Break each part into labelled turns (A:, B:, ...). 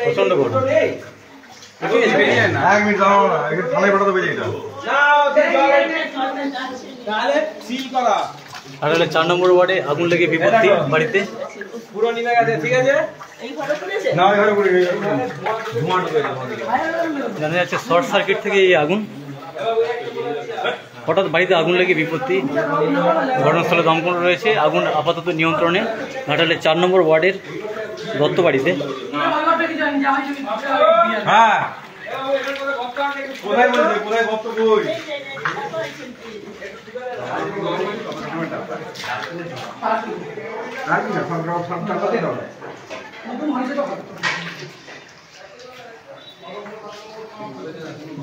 A: প্রচন্ড গরম। আর হলে 4 নম্বর ওয়ার্ডে আগুন লেগে বিপত্তি বাড়িতে। জানা যাচ্ছে শর্ট সার্কিট থেকে এই আগুন, হঠাৎ বাড়িতে আগুন লেগে বিপত্তি। ঘটনাস্থলে দমকল রয়েছে, আগুন আপাতত নিয়ন্ত্রণে। ঘাটালে 4 নম্বর ওয়ার্ডের দত্ত বাড়িতে।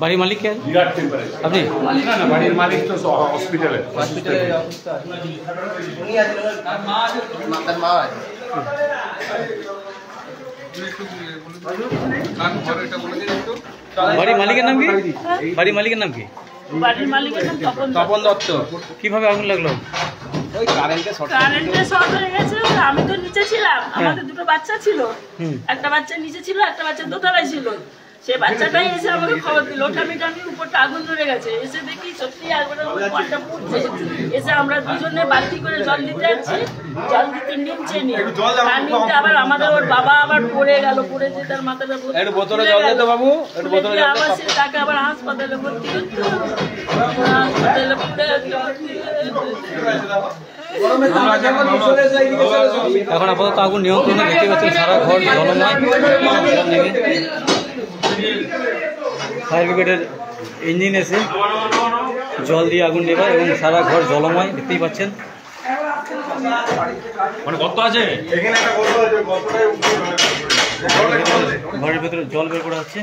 A: বাড়ির মালিক কে আপনি?
B: না, বাড়ির মালিক তো হসপিটালে।
A: বাড়ির মালিকের নাম কি? বাড়ির মালিকের নাম কি?
C: বাড়ির মালিকের নাম
A: তপন দত্ত। কিভাবে আগুন লাগলো?
C: ওই কারেন্টে শর্ট হয়ে গেছে। আমি তো নিচে ছিলাম, আমাদের দুটো বাচ্চা ছিল, একটা বাচ্চা নিচে ছিল, একটা বাচ্চা দোতলায় ছিল। সে বাচ্চাটাই এসে আমাকে খবর দিল, আমি উপরটা আগুন ধরে গেছে। এসে দেখি সত্যি একবারে পাল্টা পড়ছে। এসে আমরা দুজনে বালতি করে জল দিতে যাচ্ছি, জল দিতে নিমছে নি, আর নিমতে আবার আমাদের ওর বাবা আবার পড়ে গেল, পড়ে যে তার মাথাটা আবার সে তাকে আবার হাসপাতালে ভর্তি করতে, হাসপাতালে পড়ে
A: এখন আপাতত আগুন নিয়ন্ত্রণে। দেখতে পাচ্ছেন সারা ঘর জলময়। ফায়ার ব্রিগেডের ইঞ্জিন এসে জল দিয়ে আগুন নেভায় এবং সারা ঘর জলময়। দেখতেই পাচ্ছেন
B: মানে গর্ত আছে,
A: ঘরের ভেতরে জল বের করা হচ্ছে।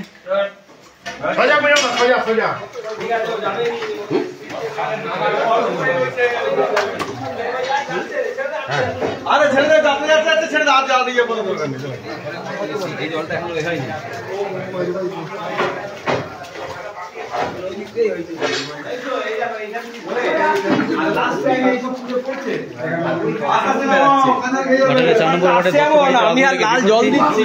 D: আরে ছেড়ে দে, আপনি যাচ্ছে ছেড়ে দে, আর যা দিয়ে বলো দরকার নেই।
A: এই জলটা এখনো লেখাই নেই।
D: আমি আর লাল জল দিচ্ছি।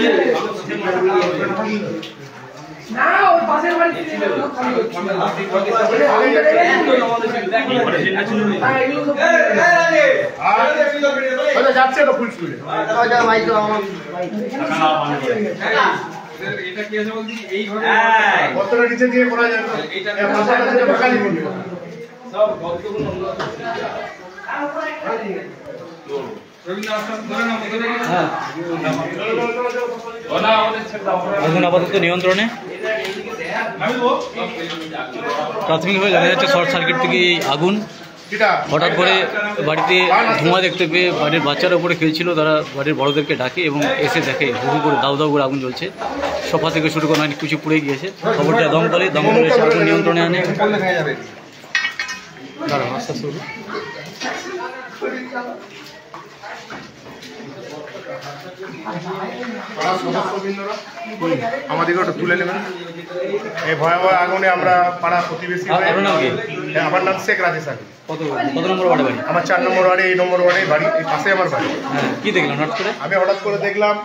B: যাচ্ছে তো ফুল স্কুলে।
E: এটা কি আছে বলছি, এই ঘরে
B: কতটা নিচে দিয়ে করা যায় না, এইটা বাগানি বলবে
E: সব গল্পগুলো
A: আগুন আপাতত নিয়ন্ত্রণে। প্রাথমিকভাবে জানা যাচ্ছে শর্ট সার্কিট থেকে এই আগুন। হঠাৎ করে বাড়িতে ধোঁয়া দেখতে পেয়ে বাড়ির বাচ্চারা উপরে খেলছিল, তারা বাড়ির বড়দেরকে ডাকে এবং এসে দেখে হুহু করে দাউ দাউ করে আগুন জ্বলছে। সোফা থেকে শুরু করে অনেক কিছু পুড়ে গিয়েছে। খবরটা দমকল এসে আগুন নিয়ন্ত্রণে আনে। দাঁড়ান, আস্তে আস্তে বলুন।
B: আমাদেরকে ওটা তুলে নেবেন। এই ভয়াবহ আগুনে আমরা পাড়া প্রতিবেশী, আমার নাম শেখ রাজেশ আলী।
A: কত নম্বর ওয়ার্ডে বাড়ি?
B: আমার 4 নম্বর ওয়ার্ডে, এই নম্বর ওয়ার্ডে বাড়ি, এই পাশে আমার বাড়ি।
A: কি দেখলাম হঠাৎ করে?
B: আমি হঠাৎ করে দেখলাম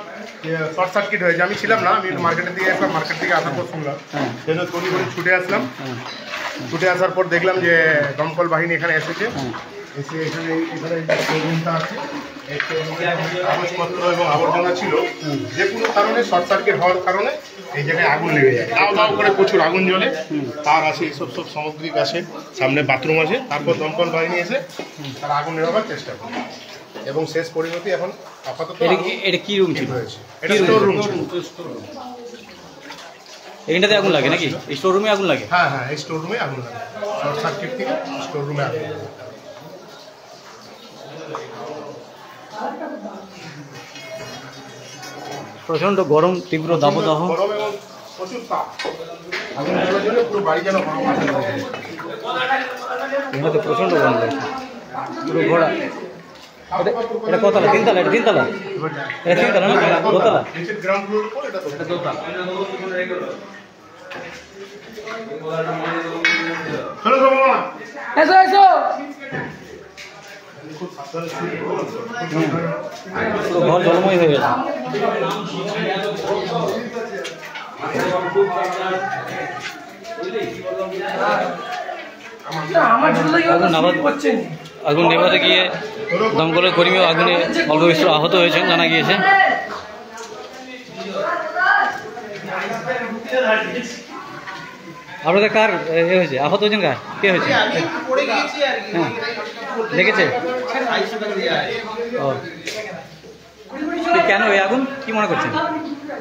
B: শর্ট সার্কিট হয়েছে। আমি ছিলাম না, আমি মার্কেটের দিকে আসলাম, মার্কেট থেকে আসার পর শুনলাম, সেই জন্য তৈরি করে ছুটে আসলাম। ছুটে আসার পর দেখলাম যে দমকল বাহিনী এখানে এসেছে। এসে এখানে শোরুমটা আছে, কাগজপত্র এবং আবর্জনা ছিল। যে কোনো কারণে শর্ট সার্কিট হওয়ার কারণে এই জায়গায় আগুন লেগে যায়। দাও দাও করে প্রচুর আগুন জ্বলে, তার আছে, এইসব সব সামগ্রিক আছে, সামনে বাথরুম আছে। তারপর দমকল বাহিনী এসে তারা আগুন নেভাবার চেষ্টা করে এবং শেষ পরিণতি এখন আপাতত।
A: এটা কি রুম ছিল?
B: এটা স্টোর রুম ছিল।
A: এখানটাতে আগুন লাগে নাকি? এই স্টোর রুমে আগুন লাগে?
B: হ্যাঁ হ্যাঁ, এই স্টোর রুমে আগুন লাগে। শর্ট সার্কিট থেকে স্টোর রুমে আগুন লাগে।
A: প্রচন্ড গরম, তীব্র দাবদাহ,
B: গরম এবং প্রচুর তাপ। আগুন লাগার জন্য পুরো বাড়ি যেন গরম আছে।
A: এখানে প্রচন্ড গরম লাগছে, পুরো ঘোড়া। এটা কতলা? 3 তলা? এটা 3 তলা? এটা 3 তলা না দোতলা?
B: গ্রাউন্ড ফ্লোর উপর, এটা দোতলা। চলো চলো মামা,
C: এসো এসো।
A: পুরো ঘর জলময় হয়ে গেছে। আগুন নেভাতে গিয়ে দমকলের কর্মীও আগুনে অল্প বিস্তর আহত হয়েছেন জানা গিয়েছে। আপনাদের কার হয়েছে, আহত হয়েছেন কার, কে হয়েছে? হ্যাঁ লেগেছে। ও কেন এই আগুন কি মনে করছেন?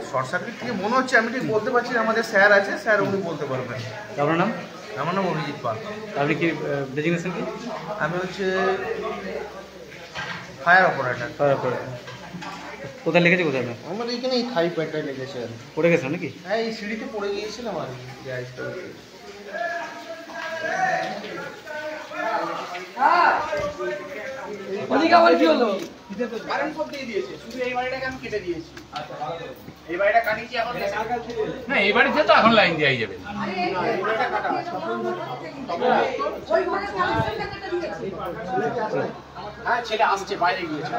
F: শর্ট সার্কিট থেকে মনে হচ্ছে, আমি ঠিক বলতে পারছি না। আমাদের স্যার আছে, স্যার উনি বলতে পারবেন।
A: আপনার নাম?
F: আমার নাম অভিজিৎ পাল।
A: আপনি কি ডেজিগনেশন কি?
F: আমি হচ্ছে ফায়ার অপারেটর।
A: কোথায় লেগেছে, কোথায় আপনার?
F: আমার এখানে এই থাই প্যাডটাই লেগেছে আর কি।
A: পড়ে গেছেন নাকি?
F: হ্যাঁ, এই সিঁড়িতে পড়ে গিয়েছিলাম আর কি।
E: ওদিকে আবার কি হলো?
F: কারেন্ট সব দিয়ে দিয়েছে, শুধু এই বাড়িটাকে আমি কেটে দিয়েছি। এই বাড়িটা কাটিয়েছি এখন।
E: না এই বাড়িতে তো এখন লাইন দেওয়াই যাবে।
F: হ্যাঁ, ছেলে আসছে, বাইরে গিয়েছে।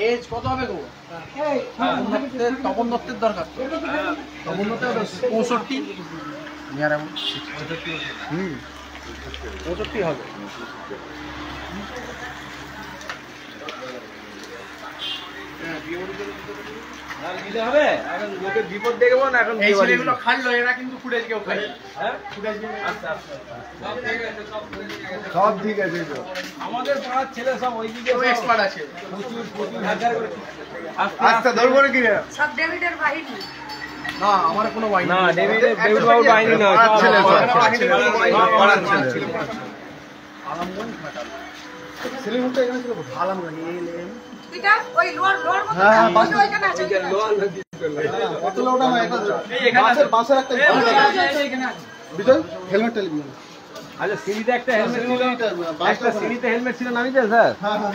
F: এজ কত হবে গো? তপন দত্তের দরকার তো। তপন দত্তের 65 নিয়ার অ্যাবাউট 65 হবে।
D: লোকের বিপদ দেখবো না এখন।
F: এই ছেলেগুলো খাইলো, এরা কিন্তু ফুটেজ কেউ খাই। ফুটেজ
D: সব ঠিক আছে তো। আমাদের পাড়ার ছেলে সব ওইদিকে
F: এক্সপার্ট আছে।
D: আচ্ছা ধরবো কি রে?
G: সব ডেভিডের বাহিনী।
F: না, আমার কোনো বাহিনী
D: না,
F: নেই।
D: ডেভিড বাবুর বাহিনী নয়,
F: পাড়ার
D: সব
F: ছেলে,
D: পাড়ার
F: সব বাহিনী
D: ছেলে।
F: নেই।
D: সব পাড়ার ছেলে।
F: ছেলেগুলো এখানে ছিল কোথায়? আলমগঞ্জ।
G: এটা ওই লোয়ার মধ্যে ওইখানে আছে।
F: কত লোটা না এটা বাসের একটা বিজয় হেলমেট টেলিভিশন।
D: আচ্ছা সিঁড়িতে একটা হেলমেট ছিল, একটা সিঁড়িতে হেলমেট ছিল নামিয়েছেন স্যার?
F: হ্যাঁ হ্যাঁ